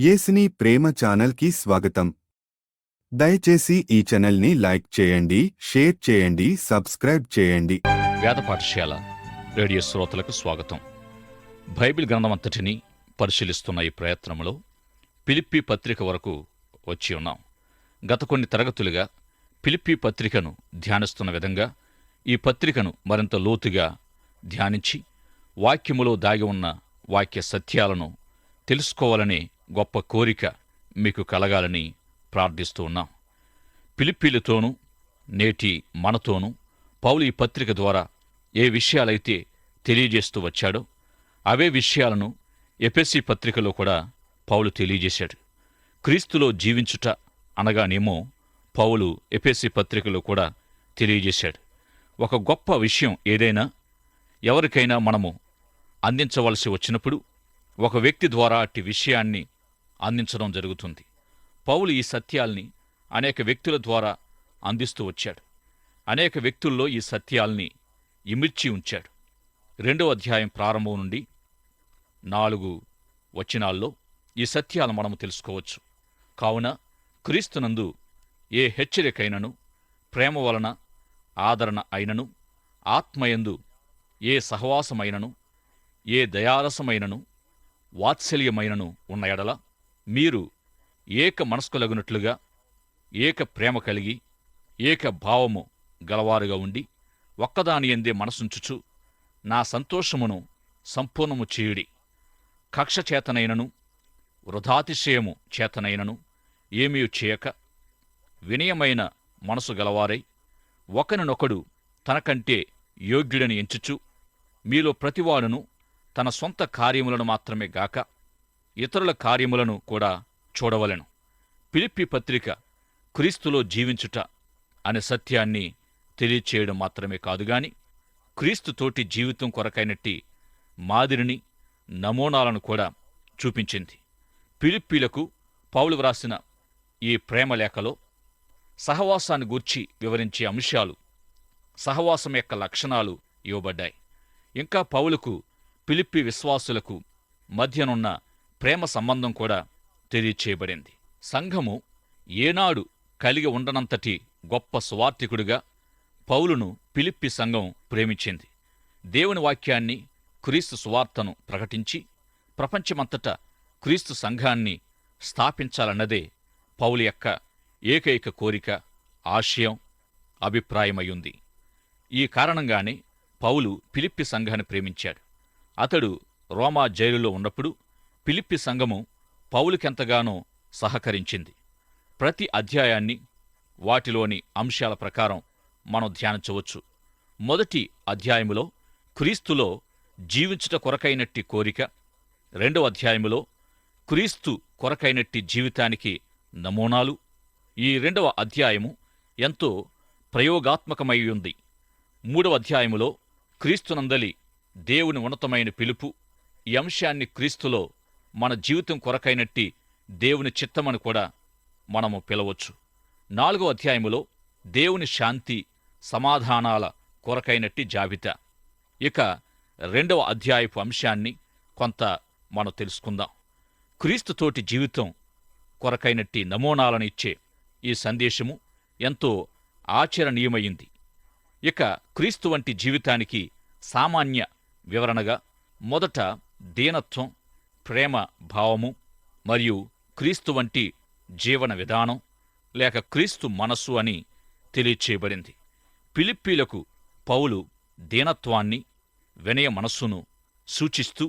యేసుని ప్రేమ ఛానల్కి స్వాగతం. దయచేసి ఈ ఛానల్ని లైక్ చేయండి, షేర్ చేయండి, సబ్స్క్రైబ్ చేయండి. వేద పాఠశాల రేడియో శ్రోతలకు స్వాగతం. బైబిల్ గ్రంథమంతటిని పరిశీలిస్తున్న ఈ ప్రయత్నంలో ఫిలిప్పీ పత్రిక వరకు వచ్చి ఉన్నాం. గత కొన్ని తరగతులుగా ఫిలిప్పీ పత్రికను ధ్యానిస్తున్న విధంగా ఈ పత్రికను మరింత లోతుగా ధ్యానించి వాక్యములో దాగి ఉన్న వాక్య సత్యాలను తెలుసుకోవాలనే గొప్ప కోరిక మీకు కలగాలని ప్రార్థిస్తూ ఉన్నాం. ఫిలిప్పీలతోనూ నేటి మనతోనూ పౌలు ఈ పత్రిక ద్వారా ఏ విషయాలైతే తెలియజేస్తూ వచ్చాడో అవే విషయాలను ఎఫెసీ పత్రికలో కూడా పౌలు తెలియజేశాడు. క్రీస్తులో జీవించుట అనగానేమో పౌలు ఎఫెసీ పత్రికలో కూడా తెలియజేశాడు. ఒక గొప్ప విషయం ఏదైనా ఎవరికైనా మనము అందించవలసి వచ్చినప్పుడు ఒక వ్యక్తి ద్వారా అట్టి విషయాన్ని అందించడం జరుగుతుంది. పౌలు ఈ సత్యాల్ని అనేక వ్యక్తుల ద్వారా అందిస్తూ వచ్చాడు. అనేక వ్యక్తుల్లో ఈ సత్యాల్ని ఇమిడ్చి ఉంచాడు. 2వ అధ్యాయం ప్రారంభం నుండి 4 వచనాల్లో ఈ సత్యాలను మనము తెలుసుకోవచ్చు. కావున క్రీస్తునందు ఏ హెచ్చరికైనను, ప్రేమ వలన ఆదరణ అయినను, ఆత్మయందు ఏ సహవాసమైనను, ఏ దయారసమైనను, వాత్సల్యమైనను ఉన్న ఎడల మీరు ఏక మనస్కులగునట్లుగా ఏక ప్రేమ కలిగి ఏక భావము గలవారుగా ఉండి ఒక్కదాని యందే మనసుంచుచు నా సంతోషమును సంపూర్ణము చేయుడి. కక్ష చేతనైనను వృధాతిశయము చేతనైనను ఏమీ చేయక వినయమైన మనసు గలవారై ఒకరినొకడు తనకంటే యోగ్యుడని ఎంచుచు మీలో ప్రతివాడును తన సొంత కార్యములను మాత్రమే గాక ఇతరుల కార్యములను కూడా చూడవలెను. ఫిలిప్పీ పత్రిక క్రీస్తులో జీవించుట అనే సత్యాన్ని తెలియచేయడం మాత్రమే కాదుగాని క్రీస్తుతోటి జీవితం కొరకైనట్టి మాదిరిని, నమూనాలను కూడా చూపించింది. ఫిలిప్పీలకు పౌలు వ్రాసిన ఈ ప్రేమలేఖలో సహవాసాన్ని గూర్చి వివరించే అంశాలు, సహవాసం యొక్క లక్షణాలు ఇవ్వబడ్డాయి. ఇంకా పౌలుకు ఫిలిప్పీ విశ్వాసులకు మధ్యనున్న ప్రేమ సంబంధం కూడా తెలియచేయబడింది. సంఘము ఏనాడు కలిగి ఉండనంతటి గొప్ప సువార్తికుడిగా పౌలును ఫిలిప్పీ సంఘం ప్రేమించింది. దేవుని వాక్యాన్ని, క్రీస్తు సువార్తను ప్రకటించి ప్రపంచమంతటా క్రీస్తు సంఘాన్ని స్థాపించాలన్నదే పౌలు యొక్క ఏకైక కోరిక, ఆశయం, అభిప్రాయమయ్యుంది. ఈ కారణంగానే పౌలు ఫిలిప్పీ సంఘాన్ని ప్రేమించాడు. అతడు రోమా జైలులో ఉన్నప్పుడు ఫిలిప్పీ సంఘము పౌలుకెంతగానో సహకరించింది. ప్రతి అధ్యాయాన్ని వాటిలోని అంశాల ప్రకారం మనం ధ్యానించవచ్చు. మొదటి అధ్యాయములో క్రీస్తులో జీవించుట కొరకైనట్టి కోరిక, 2వ అధ్యాయములో క్రీస్తు కొరకైనట్టి జీవితానికి నమూనాలు. ఈ 2వ అధ్యాయము ఎంతో ప్రయోగాత్మకమై ఉంది. 3వ అధ్యాయములో క్రీస్తునందలి దేవుని ఉన్నతమైన పిలుపు, ఈ అంశాన్ని క్రీస్తులో మన జీవితం కొరకైనట్టి దేవుని చిత్తమని కూడా మనము పిలవచ్చు. 4వ అధ్యాయములో దేవుని శాంతి, సమాధానాల కొరకైనట్టి జాబితా. ఇక 2వ అధ్యాయపు అంశాన్ని కొంత మనం తెలుసుకుందాం. క్రీస్తుతోటి జీవితం కొరకైనట్టి నమూనాలను ఇచ్చే ఈ సందేశము ఎంతో ఆచరణీయమైంది. ఇక క్రీస్తు వంటి జీవితానికి సామాన్య వివరణగా మొదట దీనత్వం, ప్రేమ భావము మరియు క్రీస్తు వంటి జీవన విధానం లేక క్రీస్తు మనస్సు అని తెలియచేయబడింది. ఫిలిప్పీలకు పౌలు దీనత్వాన్ని, వినయ మనస్సును సూచిస్తూ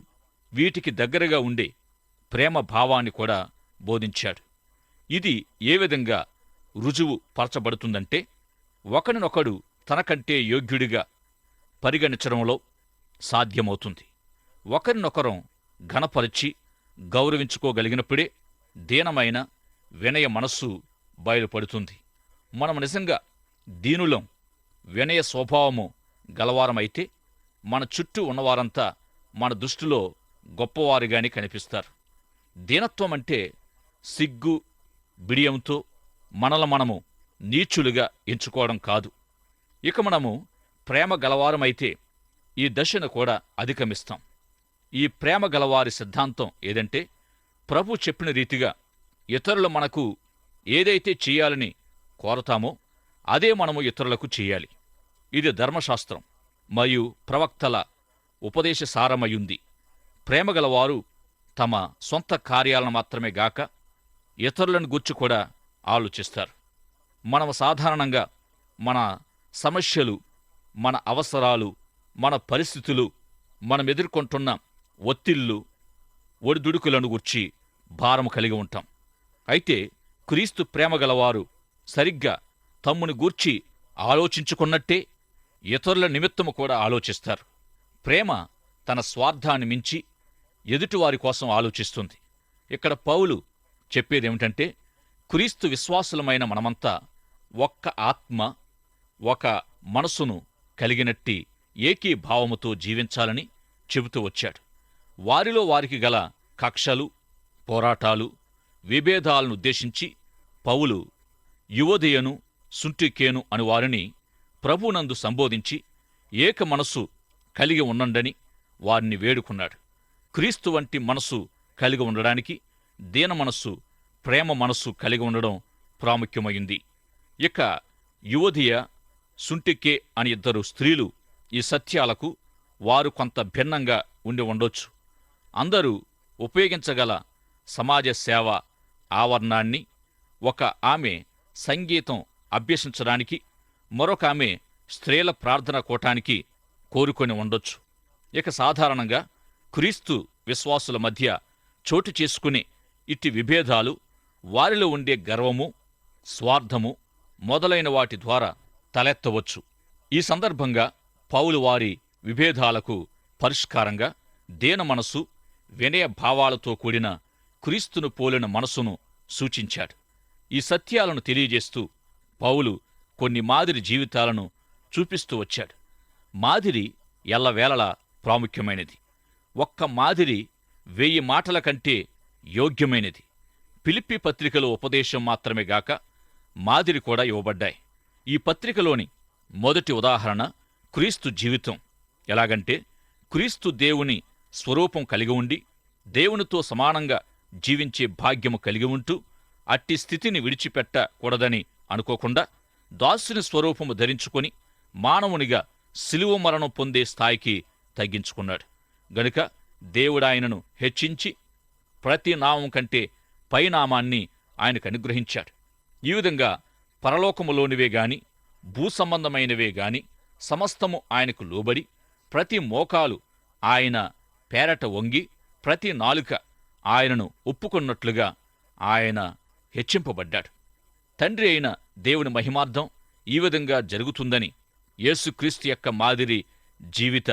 వీటికి దగ్గరగా ఉండే ప్రేమ భావాన్ని కూడా బోధించాడు. ఇది ఏ విధంగా రుజువు పరచబడుతుందంటే ఒకరినొకడు తనకంటే యోగ్యుడిగా పరిగణించడంలో సాధ్యమవుతుంది. ఒకరినొకరం ఘనపరిచి గౌరవించుకోగలిగినప్పుడే దీనమైన వినయ మనస్సు బయలుపడుతుంది. మనం నిజంగా దీనులం, వినయ స్వభావము గలవారమైతే మన చుట్టూ ఉన్నవారంతా మన దృష్టిలో గొప్పవారిగాని కనిపిస్తారు. దీనత్వం అంటే సిగ్గు, బిడియంతో మనము నీచులుగా ఎంచుకోవడం కాదు. ఇక మనము ప్రేమ గలవారమైతే ఈ దశను కూడా అధిగమిస్తాం. ఈ ప్రేమ గలవారి సిద్ధాంతం ఏదంటే ప్రభు చెప్పిన రీతిగా ఇతరులు మనకు ఏదైతే చేయాలని కోరతామో అదే మనము ఇతరులకు చేయాలి. ఇది ధర్మశాస్త్రం మరియు ప్రవక్తల ఉపదేశ సారమయుంది. ప్రేమగలవారు తమ సొంత కార్యాలను మాత్రమే గాక ఇతరులను గూర్చి కూడా ఆలోచిస్తారు. మనము సాధారణంగా మన సమస్యలు, మన అవసరాలు, మన పరిస్థితులు, మనం ఎదుర్కొంటున్న ఒత్తిళ్లు, ఒడిదుడుకులను గూర్చి భారము కలిగి ఉంటాం. అయితే క్రీస్తు ప్రేమగలవారు సరిగ్గా తమ్ముని గూర్చి ఆలోచించుకున్నట్టే ఇతరుల నిమిత్తము కూడా ఆలోచిస్తారు. ప్రేమ తన స్వార్థాన్ని మించి ఎదుటివారి కోసం ఆలోచిస్తుంది. ఇక్కడ పౌలు చెప్పేదేమిటంటే, క్రీస్తు విశ్వాసులమైన మనమంతా ఒక్క ఆత్మ, ఒక మనసును కలిగినట్టి ఏకీభావముతో జీవించాలని చెబుతూ వచ్చాడు. వారిలో వారికి గల కక్షలు, పోరాటాలు, విభేదాలను ఉద్దేశించి పౌలు యువదియను, సుంటికేను అని వారిని ప్రభునందు సంబోధించి ఏక మనస్సు కలిగి ఉండండని వారిని వేడుకున్నాడు. క్రీస్తు వంటి మనస్సు కలిగి ఉండడానికి దీన మనస్సు, ప్రేమ మనస్సు కలిగి ఉండడం ప్రాముఖ్యమైంది. ఇక యువదియ, సుంటికే అని ఇద్దరు స్త్రీలు ఈ సత్యాలకు వారు కొంత భిన్నంగా ఉండి ఉండొచ్చు. అందరూ ఉపయోగించగల సమాజ సేవ ఆవరణాన్ని ఒక ఆమె సంగీతం అభ్యసించడానికి, మరొక ఆమె స్త్రీల ప్రార్థన కూటానికి కోరుకొని ఉండొచ్చు. ఇక సాధారణంగా క్రీస్తు విశ్వాసుల మధ్య చోటు చేసుకునే ఇట్టి విభేదాలు వారిలో ఉండే గర్వము, స్వార్థము మొదలైన వాటి ద్వారా తలెత్తవచ్చు. ఈ సందర్భంగా పౌలు వారి విభేదాలకు పరిష్కారంగా దీన మనసు, వినయ భావాలతో కూడిన క్రీస్తును పోలిన మనసును సూచించాడు. ఈ సత్యాలను తెలియజేస్తూ పౌలు కొన్ని మాదిరి జీవితాలను చూపిస్తూ వచ్చాడు. మాదిరి ఎల్లవేళలా ప్రాముఖ్యమైనది. ఒక్క మాదిరి 1000 మాటల కంటే యోగ్యమైనది. ఫిలిప్పీ పత్రికలో ఉపదేశం మాత్రమే గాక మాదిరి కూడా ఇవ్వబడ్డాయి. ఈ పత్రికలోని మొదటి ఉదాహరణ క్రీస్తు జీవితం. ఎలాగంటే, క్రీస్తు దేవుని స్వరూపం కలిగి ఉండి దేవునితో సమానంగా జీవించే భాగ్యము కలిగి ఉంటూ అట్టి స్థితిని విడిచిపెట్టకూడదని అనుకోకుండా దాసుని స్వరూపము ధరించుకొని మానవునిగా శిలువ మరణం పొందే స్థాయికి తగ్గించుకున్నాడు. గనుక దేవుడాయనను హెచ్చించి ప్రతి నామం కంటే పైనామాన్ని ఆయనకు అనుగ్రహించాడు. ఈ విధంగా పరలోకములోనివే గాని భూసంబంధమైనవే గాని సమస్తము ఆయనకు లోబడి ప్రతి మోకాలు ఆయన పేరట వంగి ప్రతి నాలుక ఆయనను ఒప్పుకొన్నట్లుగా ఆయన హెచ్చింపబడ్డాడు. తండ్రి అయిన దేవుని మహిమార్థం ఈ విధంగా జరుగుతుందని యేసుక్రీస్తు యొక్క మాదిరి జీవిత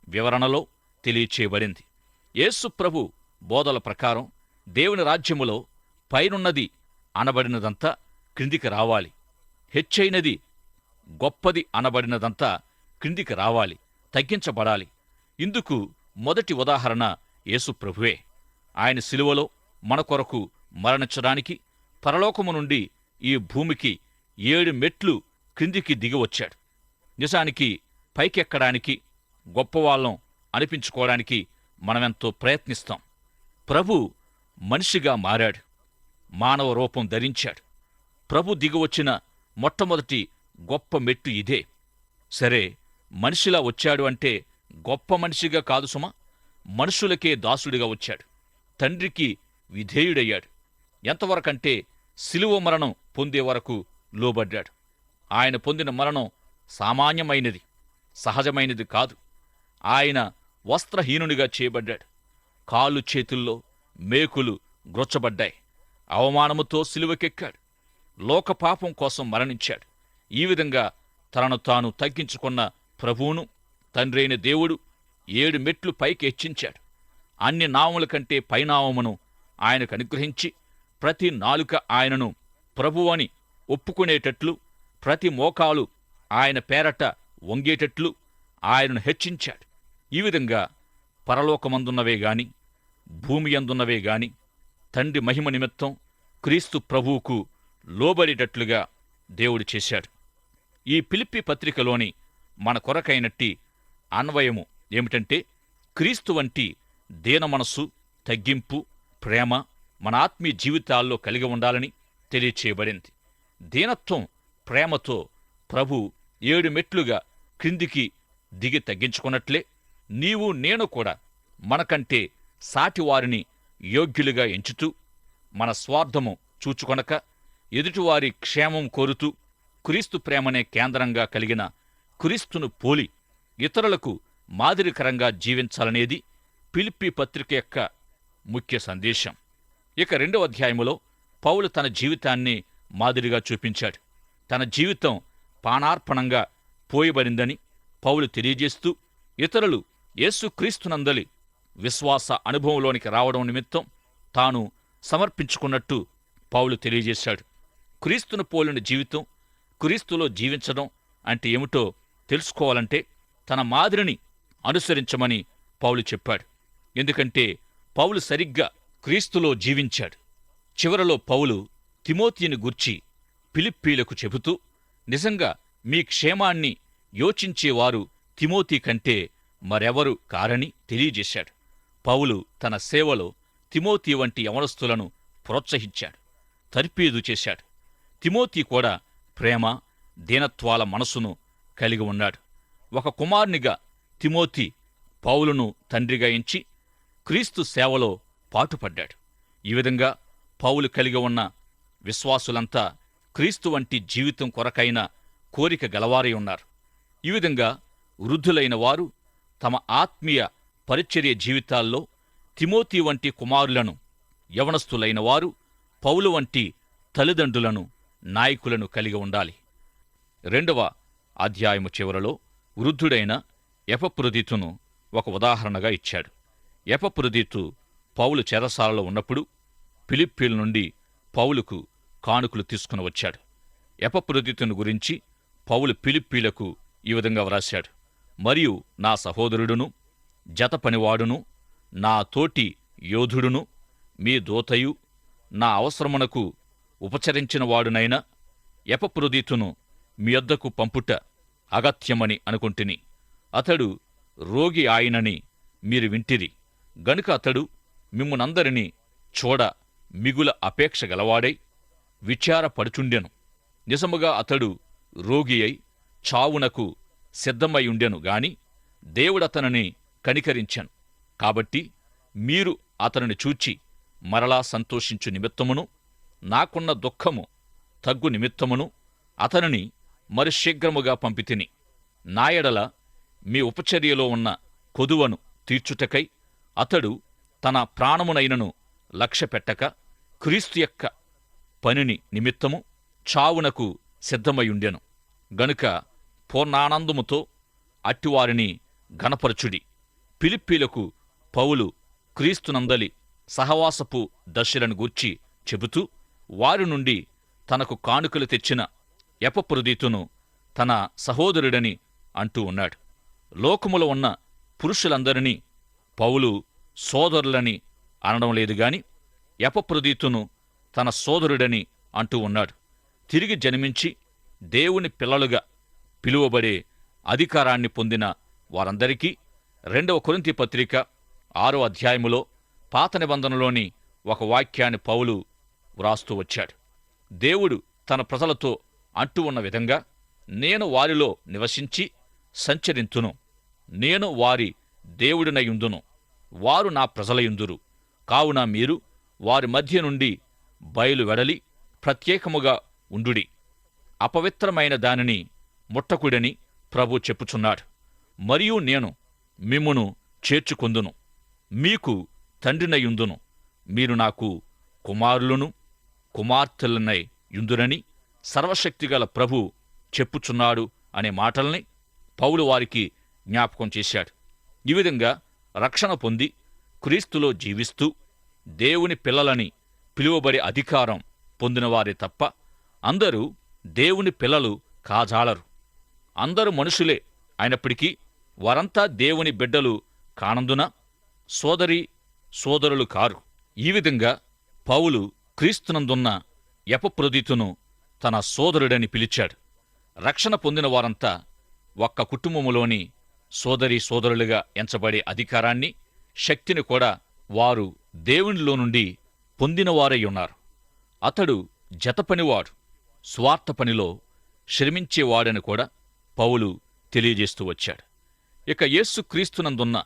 వివరణలో తెలియచేయబడింది. యేసు ప్రభు బోధల ప్రకారం దేవుని రాజ్యములో పైనున్నది అనబడినదంతా క్రిందికి రావాలి, హెచ్చైనది గొప్పది అనబడినదంతా క్రిందికి రావాలి, తగ్గించబడాలి. ఇందుకు మొదటి ఉదాహరణ యేసు ప్రభువే. ఆయన శిలువలో మన కొరకు మరణించడానికి పరలోకము నుండి ఈ భూమికి 7 మెట్లు క్రిందికి దిగివచ్చాడు. నిజానికి పైకెక్కడానికి, గొప్పవాళ్ళం అనిపించుకోవడానికి మనమెంతో ప్రయత్నిస్తాం. ప్రభు మనిషిగా మారాడు, మానవ రూపం ధరించాడు. ప్రభు దిగివచ్చిన మొట్టమొదటి గొప్ప మెట్టు ఇదే. సరే, మనిషిలా వచ్చాడు అంటే గొప్ప మనిషిగా కాదు సుమా, మనుషులకే దాసుడిగా వచ్చాడు. తండ్రికి విధేయుడయ్యాడు. ఎంతవరకంటే శిలువ మరణం పొందే వరకు లోబడ్డాడు. ఆయన పొందిన మరణం సామాన్యమైనది, సహజమైనది కాదు. ఆయన వస్త్రహీనునిగా చేయబడ్డాడు. కాళ్ళు చేతుల్లో మేకులు గ్రొచ్చబడ్డాయి. అవమానముతో శిలువకెక్కాడు. లోకపాపం కోసం మరణించాడు. ఈ విధంగా తనను తాను తగ్గించుకున్న ప్రభువును తండ్రి అయిన దేవుడు 7 మెట్లు పైకి హెచ్చించాడు. అన్ని నామముల కంటే పైనామమును ఆయనకు అనుగ్రహించి ప్రతి నాలుక ఆయనను ప్రభువని ఒప్పుకునేటట్లు, ప్రతి మోకాలు ఆయన పేరట వంగేటట్లు ఆయనను హెచ్చించాడు. ఈ విధంగా పరలోకమందున్నవే గాని భూమి యందున్నవే గాని తండ్రి మహిమ నిమిత్తం క్రీస్తు ప్రభువుకు లోబడేటట్లుగా దేవుడు చేశాడు. ఈ ఫిలిప్పీ పత్రికలోని మన కొరకైనట్టి అన్వయము ఏమిటంటే, క్రీస్తు వంటి దీన మనస్సు, తగ్గింపు, ప్రేమ, మన ఆత్మీయ జీవితాల్లో కలిగి ఉండాలని తెలియచేయబడింది. దీనత్వం, ప్రేమతో ప్రభు 7 మెట్లుగా క్రిందికి దిగి తగ్గించుకున్నట్లే నీవు నేను కూడా మనకంటే సాటివారిని యోగ్యులుగా ఎంచుతూ మన స్వార్థము చూచుకొనక ఎదుటివారి క్షేమం కోరుతూ క్రీస్తు ప్రేమనే కేంద్రంగా కలిగిన క్రీస్తును పోలి ఇతరులకు మాదిరికరంగా జీవించాలనేది ఫిలిప్పీ పత్రిక యొక్క ముఖ్య సందేశం. ఇక 2వ అధ్యాయములో పౌలు తన జీవితాన్ని మాదిరిగా చూపించాడు. తన జీవితం పానార్పణంగా పోయబడిందని పౌలు తెలియజేస్తూ ఇతరులు యేసుక్రీస్తునందలి విశ్వాస అనుభవంలోనికి రావడం నిమిత్తం తాను సమర్పించుకున్నట్టు పౌలు తెలియజేశాడు. క్రీస్తును పోలిన జీవితం, క్రీస్తులో జీవించడం అంటే ఏమిటో తెలుసుకోవాలంటే తన మాదిరిని అనుసరించమని పౌలు చెప్పాడు. ఎందుకంటే పౌలు సరిగ్గా క్రీస్తులో జీవించాడు. చివరలో పౌలు తిమోతిని గూర్చి ఫిలిప్పీలకు చెబుతూ నిజంగా మీ క్షేమాన్ని యోచించేవారు తిమోతి కంటే మరెవరు కారని తెలియజేశాడు. పౌలు తన సేవలో తిమోతి వంటి యవనస్తులను ప్రోత్సహించాడు, తర్ఫీదు చేశాడు. తిమోతి కూడా ప్రేమ, దీనత్వాల మనసును కలిగి ఉన్నాడు. ఒక కుమారునిగా తిమోతి పౌలును తండ్రిగా ఎంచి క్రీస్తు సేవలో పాటుపడ్డాడు. ఈ విధంగా పౌలు కలిగి ఉన్న విశ్వాసులంతా క్రీస్తు వంటి జీవితం కొరకైన కోరిక గలవారై ఉన్నారు. ఈ విధంగా వృద్ధులైన వారు తమ ఆత్మీయ పరిచర్య జీవితాల్లో తిమోతి వంటి కుమారులను, యవనస్తులైన వారు పౌలు వంటి తల్లిదండ్రులను, నాయకులను కలిగి ఉండాలి. 2వ అధ్యాయము చివరలో వృద్ధుడైన ఎపఫ్రొదితును ఒక ఉదాహరణగా ఇచ్చాడు. ఎపఫ్రొదితు పౌలు చెరసాలలో ఉన్నప్పుడు ఫిలిప్పీల నుండి పౌలుకు కానుకలు తీసుకుని వచ్చాడు. ఎపఫ్రొదితును గురించి పౌలు ఫిలిప్పీలకు ఈ విధంగా వ్రాశాడు: మరియు నా సహోదరుడును, జత పనివాడును, నా తోటి యోధుడును, మీ దూతయు, నా అవసరమునకు ఉపచరించినవాడునైన ఎపఫ్రొదితును మీ యొద్దకు పంపుట అగత్యమని అనుకుంటుని. అతడు రోగి ఆయనని మీరు వింటిరి గనుక అతడు మిమ్మునందరినీ చూడ మిగుల అపేక్ష గలవాడై విచారపడుచుండెను. నిజముగా అతడు రోగి అయి చావునకు సిద్ధమై ఉండెను గాని దేవుడతనిని కనికరించెను. కాబట్టి మీరు అతనిని చూచి మరలా సంతోషించు నిమిత్తమును, నాకున్న దుఃఖము తగ్గు నిమిత్తమును అతనిని మరి శీఘ్రముగా పంపితిని. నా ఎడల మీ ఉపచర్యలో ఉన్న కొదువను తీర్చుటకై అతడు తన ప్రాణమునైనను లక్ష్యపెట్టక క్రీస్తు యొక్క పనిని నిమిత్తము చావునకు సిద్ధమయుండెను గనుక పూర్ణానందముతో అట్టివారిని ఘనపరచుడి. ఫిలిప్పీలకు పౌలు క్రీస్తునందలి సహవాసపు దశలను గూర్చి చెబుతూ వారి నుండి తనకు కానుకలు తెచ్చిన ఎపఫ్రొదితును తన సహోదరుడని అంటూ ఉన్నాడు. లోకములో ఉన్న పురుషులందరినీ పౌలు సోదరులని అనడం లేదు గాని ఎపఫ్రొదితును తన సోదరుడని అంటూ ఉన్నాడు. తిరిగి జన్మించి దేవుని పిల్లలుగా పిలువబడే అధికారాన్ని పొందిన వారందరికీ 2వ కొరింథీ పత్రిక 6వ అధ్యాయములో పాత నిబంధనలోని ఒక వాక్యాన్ని పౌలు వ్రాస్తూ వచ్చాడు. దేవుడు తన ప్రజలతో అంటూ ఉన్న విధంగా, నేను వారిలో నివసించి సంచరింతును, నేను వారి దేవుడినయుందును, వారు నా ప్రజలయుందురు. కావున మీరు వారి మధ్య నుండి బయలు వెడలి ప్రత్యేకముగా ఉండుడి. అపవిత్రమైన దానిని ముట్టకుడని ప్రభు చెప్పుచున్నాడు. మరియు నేను మిమ్మును చేర్చుకొందును, మీకు తండ్రినయుందును, మీరు నాకు కుమారులను కుమార్తెలనై యుందురని సర్వశక్తిగల ప్రభు చెప్పుచున్నాడు అనే మాటల్ని పౌలు వారికి జ్ఞాపకం చేశాడు. ఈ విధంగా రక్షణ పొంది క్రీస్తులో జీవిస్తూ దేవుని పిల్లలని పిలువబడే అధికారం పొందినవారే తప్ప అందరూ దేవుని పిల్లలు కాజాలరు. అందరూ మనుషులే అయినప్పటికీ వారంతా దేవుని బిడ్డలు కానందున సోదరీ సోదరులు కారు. ఈ విధంగా పౌలు క్రీస్తునందున్న ఎపఫ్రొదితును తన సోదరుడని పిలిచాడు. రక్షణ పొందిన వారంతా ఒక్క కుటుంబములోని సోదరీ సోదరులుగా ఎంచబడే అధికారాన్ని, శక్తిని కూడా వారు దేవునిలో నుండి పొందినవారై ఉన్నారు. అతడు జతపనివాడు, స్వార్థ పనిలో శ్రమించేవాడని కూడా పౌలు తెలియజేస్తూ వచ్చాడు. ఇక యేసుక్రీస్తునందున్న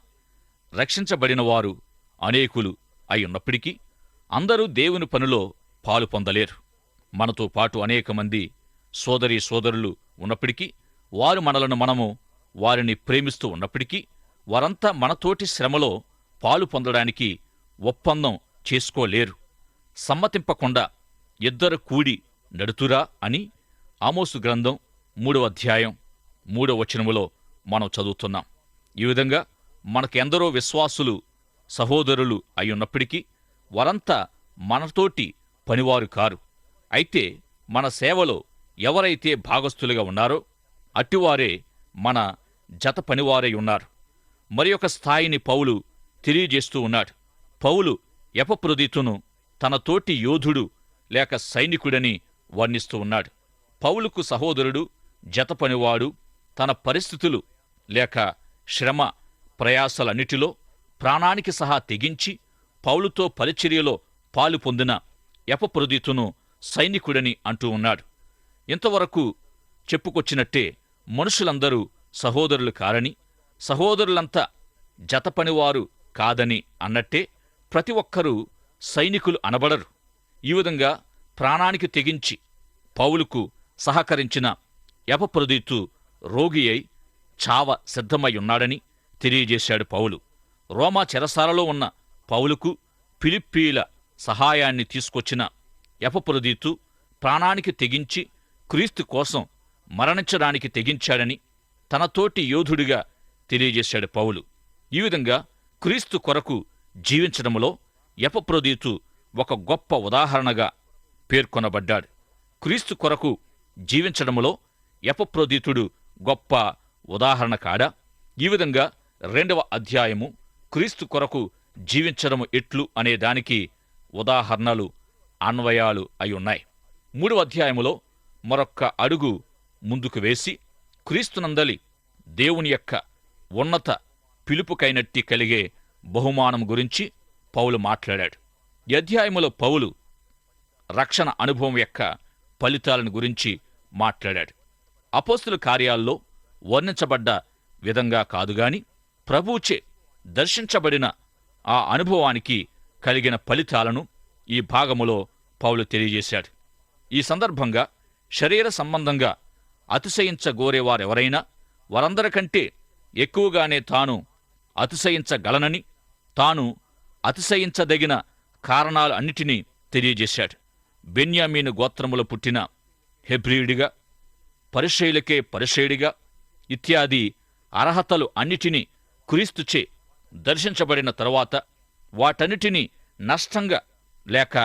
రక్షించబడినవారు అనేకులు అయ్యున్నప్పటికీ అందరూ దేవుని పనిలో పాలు పొందలేరు. మనతో పాటు అనేక మంది సోదరీ సోదరులు ఉన్నప్పటికీ, వారు మనము వారిని ప్రేమిస్తూ ఉన్నప్పటికీ, వారంతా మనతోటి శ్రమలో పాలు పొందడానికి ఒప్పందం చేసుకోలేరు. సమ్మతింపకుండా ఇద్దరు కూడి నడుతురా అని ఆమోసు గ్రంథం 3వ అధ్యాయం 3వ వచనములో మనం చదువుతున్నాం. ఈ విధంగా మనకెందరో విశ్వాసులు సహోదరులు అయ్యున్నప్పటికీ వారంతా మనతోటి పనివారు కారు. అయితే మన సేవలో ఎవరైతే భాగస్థులుగా ఉన్నారో అట్టివారే మన జత పనివారై ఉన్నారు. మరి ఒక స్థాయిని పౌలు తెలియజేస్తూ ఉన్నాడు. పౌలు ఎపఫ్రొదితును తన తోటి యోధుడు లేక సైనికుడని వర్ణిస్తూ ఉన్నాడు. పౌలుకు సహోదరుడు, జత పనివాడు, తన పరిస్థితులు లేక శ్రమ ప్రయాసలన్నిటిలో ప్రాణానికి సహా తెగించి పౌలుతో పరిచర్యలో పాలు పొందిన ఎపఫ్రొదితును సైనికుడని అంటూ ఉన్నాడు. ఇంతవరకు చెప్పుకొచ్చినట్టే మనుషులందరూ సహోదరులు కారని, సహోదరులంతా జతపనివారు కాదని అన్నట్టే ప్రతి ఒక్కరూ సైనికులు అనబడరు. ఈ విధంగా ప్రాణానికి తెగించి పౌలుకు సహకరించిన ఎపఫ్రొదితు రోగి అయి చావ సిద్ధమై ఉన్నాడని తెలియజేశాడు పౌలు. రోమా చెరసాలలో ఉన్న పౌలుకు ఫిలిప్పీల సహాయాన్ని తీసుకొచ్చిన ఎపఫ్రొదితు ప్రాణానికి తెగించి క్రీస్తు కోసం మరణించడానికి తెగించాడని తనతోటి యోధుడిగా తెలియజేశాడు పౌలు. ఈ విధంగా క్రీస్తు కొరకు జీవించడంలో ఎపఫ్రొదితు ఒక గొప్ప ఉదాహరణగా పేర్కొనబడ్డాడు. క్రీస్తు కొరకు జీవించడంలో ఎపఫ్రొదితుడు గొప్ప ఉదాహరణ కాడా? ఈ విధంగా 2వ అధ్యాయము క్రీస్తు కొరకు జీవించడము ఎట్లు అనే దానికి ఉదాహరణలు, అన్వయాలు అయి ఉన్నాయి. 3వ అధ్యాయములో మరొక్క అడుగు ముందుకు వేసి క్రీస్తునందలి దేవుని యొక్క ఉన్నత పిలుపుకైనట్టి కలిగే బహుమానం గురించి పౌలు మాట్లాడాడు. ఈ అధ్యాయములో పౌలు రక్షణ అనుభవం యొక్క ఫలితాలను గురించి మాట్లాడాడు. అపోస్తుల కార్యాల్లో వర్ణించబడ్డ విధంగా కాదుగాని ప్రభువుచే దర్శించబడిన ఆ అనుభవానికి కలిగిన ఫలితాలను ఈ భాగములో పౌలు తెలియజేశాడు. ఈ సందర్భంగా శరీర సంబంధంగా అతిశయించగోరేవారెవరైనా వారందరికంటే ఎక్కువగానే తాను అతిశయించగలనని, తాను అతిశయించదగిన కారణాలు అన్నిటినీ తెలియజేశాడు. బెన్యామీను గోత్రములో పుట్టిన హెబ్రీయుడిగా, పరిసయ్యులకే పరిసయ్యుడిగా ఇత్యాది అర్హతలు అన్నిటినీ క్రీస్తుచే దర్శించబడిన తరువాత వాటన్నిటినీ నష్టంగా లేక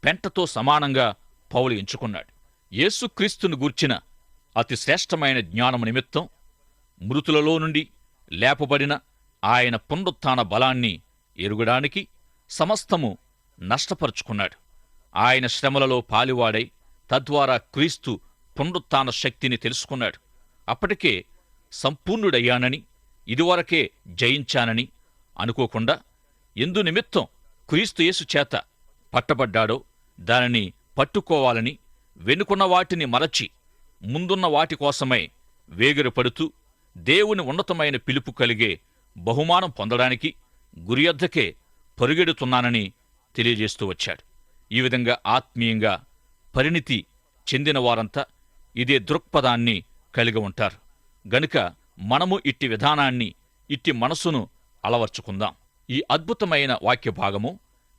పెంటతో సమానంగా పౌలు ఎంచుకున్నాడు. యేసుక్రీస్తును గూర్చిన అతి శ్రేష్టమైన జ్ఞానము నిమిత్తం మృతులలో నుండి లేపబడిన ఆయన పునరుత్థాన బలాన్ని ఎరుగడానికి సమస్తము నష్టపరుచుకున్నాడు. ఆయన శ్రమలలో పాలివాడై తద్వారా క్రీస్తు పునరుత్థాన శక్తిని తెలుసుకున్నాడు. అప్పటికే సంపూర్ణుడయ్యానని, ఇదివరకే జయించానని అనుకోకుండా ఎందు నిమిత్తం క్రీస్తు యేసు చేత పట్టబడ్డాడో దానిని పట్టుకోవాలని వెనుకున్న వాటిని మరచి ముందున్న వాటి కోసమై వేగిరపడుతూ దేవుని ఉన్నతమైన పిలుపు కలిగే బహుమానం పొందడానికి గురియద్దకే పరుగెడుతున్నానని తెలియజేస్తూ వచ్చాడు. ఈ విధంగా ఆత్మీయంగా పరిణితి చెందిన వారంతా ఇదే దృక్పథాన్ని కలిగి ఉంటారు. గనుక మనము ఇట్టి విధానాన్ని, ఇట్టి మనసును అలవర్చుకుందాం. ఈ అద్భుతమైన వాక్య భాగము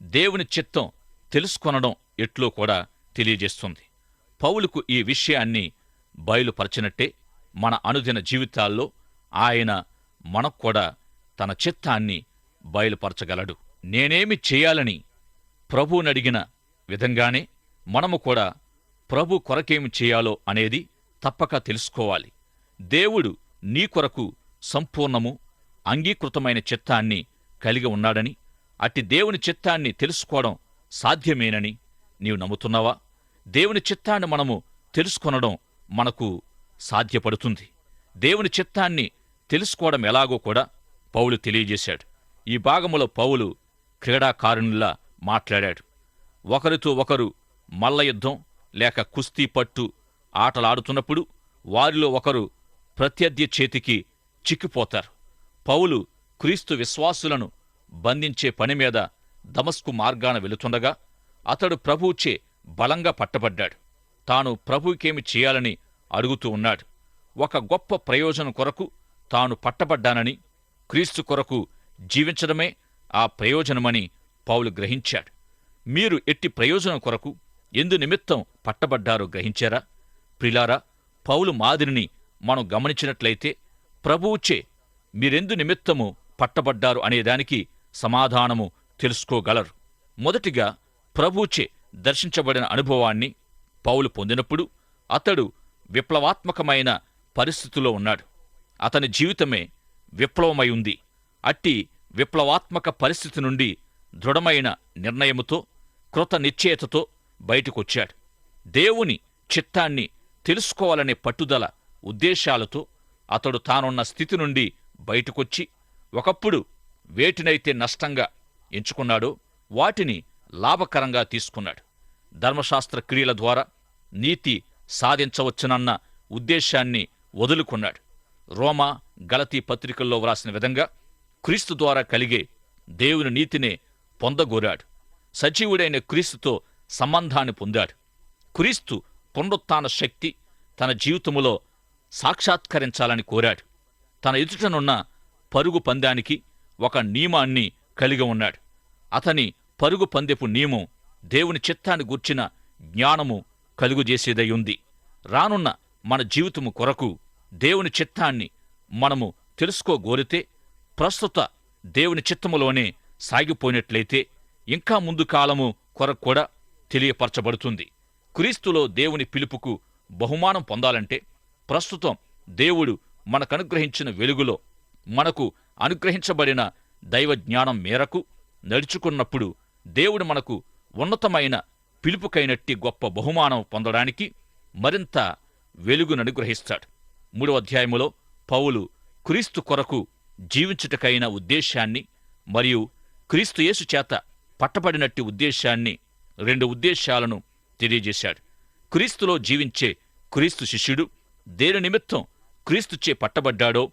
దేవుని చిత్తం తెలుసుకొనడం ఎట్లో కూడా తెలియజేస్తుంది. పౌలుకు ఈ విషయాన్ని బయలుపరచినట్టే మన అనుదిన జీవితాల్లో ఆయన మనకు కూడా తన చిత్తాన్ని బయలుపరచగలడు. నేనేమి చేయాలని ప్రభువునడిగిన విధంగానే మనము కూడా ప్రభు కొరకేమి చేయాలో అనేది తప్పక తెలుసుకోవాలి. దేవుడు నీ కొరకు సంపూర్ణము అంగీకృతమైన చిత్తాన్ని కలిగి ఉన్నాడని, అట్టి దేవుని చిత్తాన్ని తెలుసుకోవడం సాధ్యమేనని నీవు నమ్ముతున్నావా? దేవుని చిత్తాన్ని మనము తెలుసుకొనడం మనకు సాధ్యపడుతుంది. దేవుని చిత్తాన్ని తెలుసుకోవడం ఎలాగో కూడా పౌలు తెలియజేశాడు. ఈ భాగములో పౌలు క్రీడాకారునిలా మాట్లాడాడు. ఒకరితో ఒకరు మల్లయుద్ధం లేక కుస్తీ పట్టు ఆటలాడుతున్నప్పుడు వారిలో ఒకరు ప్రత్యర్థి చేతికి చిక్కిపోతారు. పౌలు క్రీస్తు విశ్వాసులను బంధించే పని మీద దమస్కు మార్గాన వెళుతుండగా అతడు ప్రభువుచే బలంగా పట్టబడ్డాడు. తాను ప్రభువుకేమి చేయాలని అడుగుతూ ఉన్నాడు. ఒక గొప్ప ప్రయోజనం కొరకు తాను పట్టబడ్డానని, క్రీస్తు కొరకు జీవించడమే ఆ ప్రయోజనమని పౌలు గ్రహించాడు. మీరు ఎట్టి ప్రయోజనం కొరకు ఎందు నిమిత్తం పట్టబడ్డారో గ్రహించారా? ప్రిలారా, పౌలు మాదిరిని మనం గమనించినట్లయితే ప్రభువుచే మీరెందు నిమిత్తము పట్టబడ్డారు అనేదానికి సమాధానము తెలుసుకోగలరు. మొదటిగా ప్రభువుచే దర్శించబడిన అనుభవాన్ని పౌలు పొందినప్పుడు అతడు విప్లవాత్మకమైన పరిస్థితిలో ఉన్నాడు. అతని జీవితమే విప్లవమై ఉంది. అట్టి విప్లవాత్మక పరిస్థితి నుండి దృఢమైన నిర్ణయముతో, కృత నిశ్చయతతో బయటకొచ్చాడు. దేవుని చిత్తాన్ని తెలుసుకోవాలనే పట్టుదల, ఉద్దేశాలతో అతడు తానున్న స్థితి నుండి బయటకొచ్చి ఒకప్పుడు వేటినైతే నష్టంగా ఎంచుకున్నాడో వాటిని లాభకరంగా తీసుకున్నాడు. ధర్మశాస్త్ర క్రియల ద్వారా నీతి సాధించవచ్చునన్న ఉద్దేశాన్ని వదులుకున్నాడు. రోమా, గలతీ పత్రికల్లో వ్రాసిన విధంగా క్రీస్తు ద్వారా కలిగే దేవుని నీతినే పొందగోరాడు. సజీవుడైన క్రీస్తుతో సంబంధాన్ని పొందాడు. క్రీస్తు పునరుత్థాన శక్తి తన జీవితములో సాక్షాత్కరించాలని కోరాడు. తన ఎదుటనున్న పరుగు పందానికి ఒక నియమాన్ని కలిగి ఉన్నాడు. అతని పరుగు పందెపు నియమం దేవుని చిత్తాన్ని గూర్చిన జ్ఞానము కలుగుజేసేదై ఉంది. రానున్న మన జీవితము కొరకు దేవుని చిత్తాన్ని మనము తెలుసుకోగోరితే, ప్రస్తుత దేవుని చిత్తములోనే సాగిపోయినట్లయితే ఇంకా ముందు కాలము కొరకు కూడా తెలియపరచబడుతుంది. క్రీస్తులో దేవుని పిలుపుకు బహుమానం పొందాలంటే ప్రస్తుతం దేవుడు మనకనుగ్రహించిన వెలుగులో మనకు అనుగ్రహించబడిన దైవ జ్ఞానం మేరకు నడుచుకున్నప్పుడు దేవుడు మనకు ఉన్నతమైన పిలుపుకైనట్టి గొప్ప బహుమానం పొందడానికి మరింత వెలుగుననుగ్రహిస్తాడు. 3వ అధ్యాయములో పౌలు క్రీస్తు కొరకు జీవించుటకైన ఉద్దేశాన్ని మరియు క్రీస్తు యేసు చేత పట్టబడినట్టి ఉద్దేశాన్ని, 2 ఉద్దేశాలను తెలియజేశాడు. క్రీస్తులో జీవించే క్రీస్తు శిష్యుడు దేని నిమిత్తం క్రీస్తుచే పట్టబడ్డాడో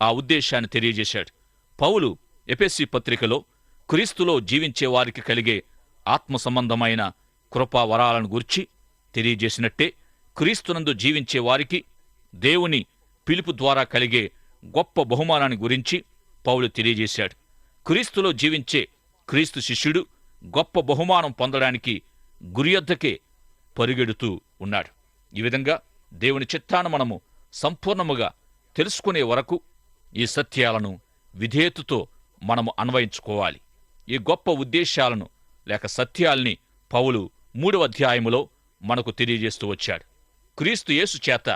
ఆ ఉద్దేశాన్ని తెలియజేశాడు. పౌలు ఎఫెసీ పత్రికలో క్రీస్తులో జీవించే వారికి కలిగే ఆత్మ సంబంధమైన కృపావరాలను గూర్చి తెలియజేసినట్టే క్రీస్తునందు జీవించే వారికి దేవుని పిలుపు ద్వారా కలిగే గొప్ప బహుమానాన్ని గురించి పౌలు తెలియజేశాడు. క్రీస్తులో జీవించే క్రీస్తు శిష్యుడు గొప్ప బహుమానం పొందడానికి గురియొద్దకే పరుగెడుతూ ఉన్నాడు. ఈ విధంగా దేవుని చిత్తాన్ని మనము సంపూర్ణముగా తెలుసుకునే వరకు ఈ సత్యాలను విధేయతతో మనము అన్వయించుకోవాలి. ఈ గొప్ప ఉద్దేశాలను లేక సత్యాల్ని పౌలు 3వ అధ్యాయములో మనకు తెలియజేస్తూ వచ్చాడు. క్రీస్తు యేసు చేత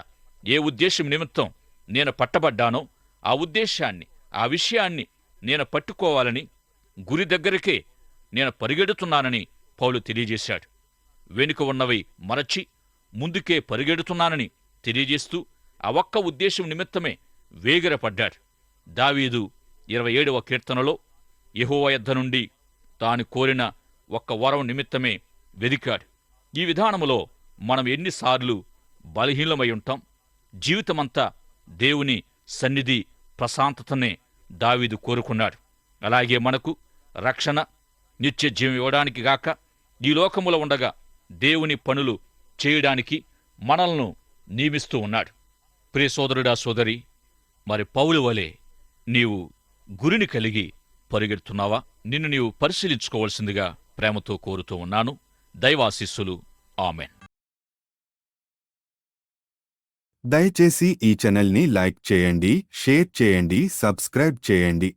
ఏ ఉద్దేశం నిమిత్తం నేను పట్టబడ్డానో ఆ ఉద్దేశాన్ని, ఆ విషయాన్ని నేను పట్టుకోవాలని, గురి దగ్గరికే నేను పరిగెడుతున్నానని పౌలు తెలియజేశాడు. వెనుక ఉన్నవి మరచి ముందుకే పరిగెడుతున్నానని తెలియజేస్తూ ఆ ఒక్క ఉద్దేశం నిమిత్తమే వేగిరపడ్డాడు. దావీదు 27వ కీర్తనలో యెహోవా యొద్ద నుండి తాను కోరిన ఒక్క వరం నిమిత్తమే వెదికాడు. ఈ విధానములో మనం ఎన్నిసార్లు బలహీనమై ఉంటాం. జీవితమంతా దేవుని సన్నిధి, ప్రశాంతతనే దావీదు కోరుకున్నాడు. అలాగే మనకు రక్షణ, నిత్య జీవం ఇవ్వడానికి గాక ఈ లోకములో ఉండగా దేవుని పనులు చేయడానికి మనల్ని నియమిస్తూ ఉన్నాడు. ప్రియ సోదరుడా, సోదరి, మరి పౌలు వలె నీవు గురిని కలిగి పరిగెడుతున్నావా? నిన్ను నీవు పరిశీలించుకోవలసిందిగా ప్రేమతో కోరుతూ ఉన్నాను. దైవాశీస్సులు. ఆమెన్. దయచేసి ఈ ఛానల్ని లైక్ చేయండి, షేర్ చేయండి, సబ్స్క్రైబ్ చేయండి.